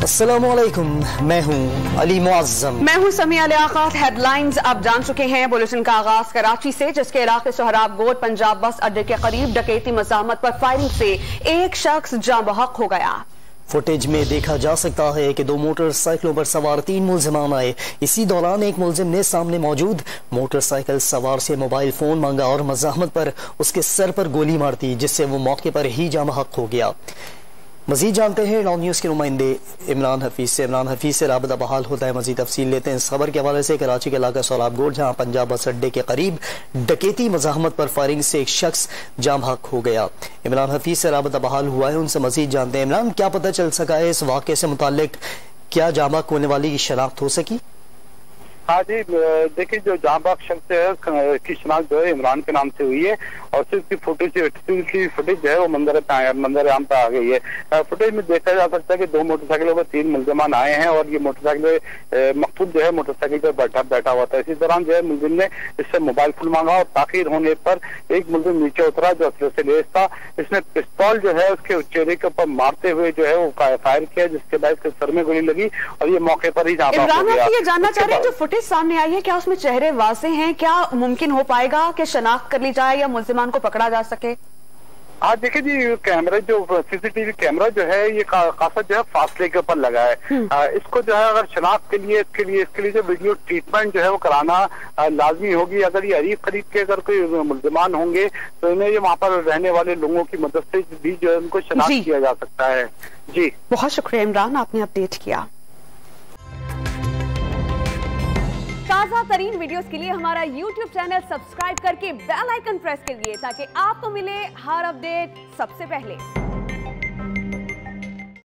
अस्सलामुअलैकुम, मैं हूँ अली मुअज़्ज़म। मैं हूँ समिया लियाकत। हेडलाइंस आप जान चुके हैं। बुलेटिन का आगाज कराची से, जिसके इलाके सोहराब गोद पंजाब बस अड्डे के करीब डकैती मज़ाहमत पर फायरिंग से एक शख्स जाँ बहक हो गया। फुटेज में देखा जा सकता है कि दो मोटरसाइकिलों पर सवार 3 मुल्जिमान आए। इसी दौरान एक मुल्जिम ने सामने मौजूद मोटरसाइकिल सवार से मोबाइल फोन मांगा और मज़ाहमत पर उसके सर पर गोली मार दी, जिससे वो मौके पर ही जाँ बहक हो गया। मजीद जानते हैं नौ न्यूज़ के नुमाइंदे इमरान हफीज से। इमरान हफीज से राबता बहाल होता है, मजीद तफसील लेते हैं इस खबर के हवाले से। कराची के इलाका सोहराब गोद जहाँ पंजाब बस अड्डे के करीब डकैती मज़ाहमत पर फायरिंग से एक शख्स जाँ बहक हो गया। इमरान हफीज से राबता बहाल हुआ है, उनसे मजीद जानते हैं। इमरान, क्या पता चल सका है इस वाक़े से मुताल्लिक? क्या जाँ बहक होने वाली की शनाख्त हो सकी? हाँ जी, देखिए जो जाँ बहक शख्स है की शनाख्त जो है इमरान के नाम से हुई है और सिर्फ की फुटेज जो है वो मंजर आम पे आ गई है। फुटेज में देखा जा सकता है कि 2 मोटरसाइकिलों पर 3 मुल्जिमान आए हैं और ये मोटरसाइकिल मकसूद जो है मोटरसाइकिल पर बैठा हुआ था। इसी दौरान जो है मुल्जिम ने इससे मोबाइल फोन मांगा और ताखीर होने पर एक मुल्जिम नीचे उतरा जो असले से लेस था। इसने पिस्तौल जो है उसके चेहरे के ऊपर मारते हुए जो है वो फायर किया, जिसके बाद इसके सर में गोली लगी और ये मौके पर ही जाँ बहक हो गया। ये जानना चाह रहे हैं, जो फुटेज सामने आई है, क्या उसमें चेहरे वाज़े हैं? क्या मुमकिन हो पाएगा कि शनाख्त कर ली जाए या मुल्जिमान को पकड़ा जा सके? हाँ देखिए जी, कैमरा जो सीसीटीवी कैमरा जो है ये खासा जो है फासले के ऊपर लगा है। इसको जो है अगर शनाख्त के लिए इसके लिए जो वीडियो ट्रीटमेंट जो है वो कराना लाजमी होगी। अगर ये अरीब करीब के अगर कोई मुल्जिमान होंगे तो इन्हें ये वहाँ पर रहने वाले लोगों की मदद से भी जो है उनको शनाख्त किया जा सकता है। जी बहुत शुक्रिया इमरान, आपने अपडेट किया। ताज़ा तरीन वीडियोस के लिए हमारा YouTube चैनल सब्सक्राइब करके बेल आइकन प्रेस करिए ताकि आपको मिले हर अपडेट सबसे पहले।